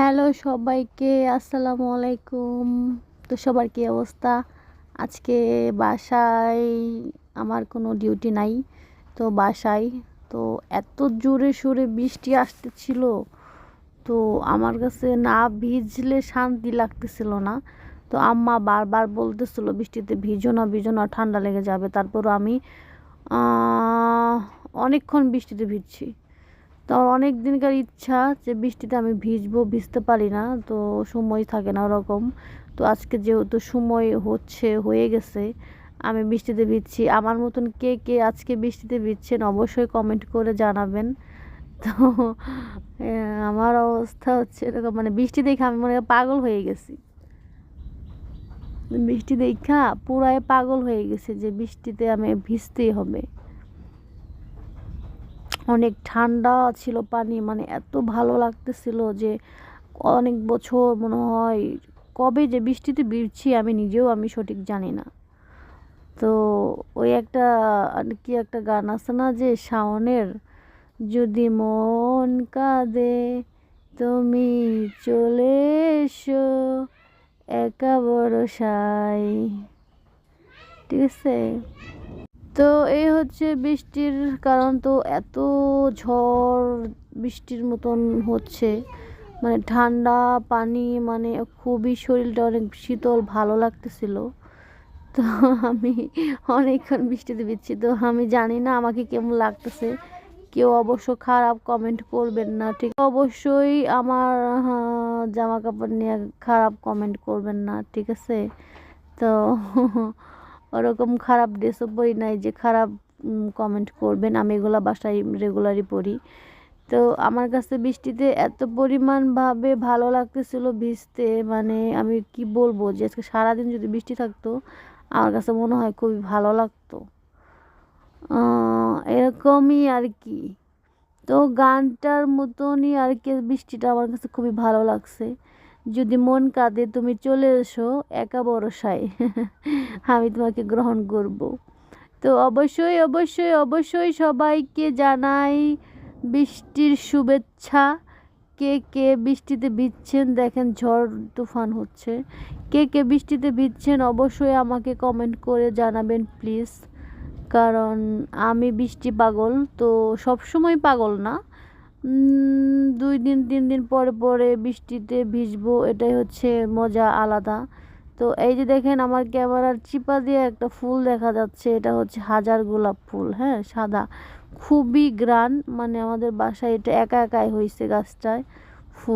Hello সবাইকে, আসসালামু আলাইকুম। তো সবার কি অবস্থা? আজকে বাসায় আমার কোনো ডিউটি নাই, তো বাসায় তো এত জোরে সোরে বৃষ্টি আসতেছিল, তো আমার কাছে না ভিজলে শান্তি লাগতেছিল না। তো আম্মা বারবার বলতেছিল বৃষ্টিতে ভিজো না ভিজো না, ঠান্ডা লেগে যাবে। তারপরও আমি আহ, অনেকক্ষণ বৃষ্টিতে ভিজছি। তো আমার অনেক দিনকার ইচ্ছা যে বৃষ্টিতে আমি ভিজবো, ভিজতে পারি না, তো সময় থাকে না ওরকম। তো আজকে যেহেতু সময় হয়ে গেছে, আমি বৃষ্টিতে ভিজছি। আমার মতন কে কে আজকে বৃষ্টিতে ভিজছেন অবশ্যই কমেন্ট করে জানাবেন। তো আমার অবস্থা হচ্ছে এরকম, মানে বৃষ্টি দেখে আমি মনে হয় পাগল হয়ে গেছি। বৃষ্টি দেখা পুরাই পাগল হয়ে গেছে যে বৃষ্টিতে আমি ভিজতেই হবে। অনেক ঠান্ডা ছিল পানি, মানে এত ভালো লাগতেছিল যে অনেক বছর মনে হয় কবে যে বৃষ্টিতে ভিজছি আমি সঠিক জানি না। তো ওই একটা কি একটা গান আছে না যে শাওনের, যদি মন কাঁদে তুমি চলে এসো একা বরসায়, ঠিক আছে? তো এই হচ্ছে বৃষ্টির কারণ। তো এত ঝড় বৃষ্টির মতন হচ্ছে, মানে ঠান্ডা পানি, মানে খুবই শরীরটা অনেক শীতল ভালো লাগতেছিল। তো আমি অনেকক্ষণ বৃষ্টিতে ভিজছি, তো আমি জানি না আমাকে কেমন লাগতেছে। কেউ অবশ্য খারাপ কমেন্ট করবেন না, ঠিক অবশ্যই আমার জামা কাপড় নিয়ে খারাপ কমেন্ট করবেন না, ঠিক আছে? তো ওরকম খারাপ ড্রেসও পরি নাই যে খারাপ কমেন্ট করবেন। আমি এগুলো বাসায় রেগুলারই পরি। তো আমার কাছে বৃষ্টিতে এত পরিমাণভাবে ভালো লাগতেছিল ভিজতে, মানে আমি কি বলবো যে আজকে সারাদিন যদি বৃষ্টি থাকতো আমার কাছে মনে হয় খুবই ভালো লাগতো। এরকমই আর কি। তো গানটার মতনই আর কি, বৃষ্টিটা আমার কাছে খুবই ভালো লাগছে। যদি মন কাঁদে তুমি চলে এসো একা বরসায়, আমি তোমাকে গ্রহণ করব। তো অবশ্যই অবশ্যই অবশ্যই সবাইকে জানাই বৃষ্টির শুভেচ্ছা। কে কে বৃষ্টিতে ভিজছেন, দেখেন ঝড় তুফান হচ্ছে, কে কে বৃষ্টিতে ভিজছেন অবশ্যই আমাকে কমেন্ট করে জানাবেন প্লিজ। কারণ আমি বৃষ্টি পাগল, তো সব সময় পাগল না, 2 দিন 3 দিন পরে পরে বৃষ্টিতে ভিজবো, এটাই হচ্ছে মজা আলাদা। তো এই যে দেখেন আমার ক্যামেরার চিপা দিয়ে একটা ফুল দেখা যাচ্ছে, এটা হচ্ছে হাজার গোলাপ ফুল, হ্যাঁ, সাদা, খুবই গ্রান, মানে আমাদের বাসায় এটা একা একাই হয়েছে গাছটায় ফুল।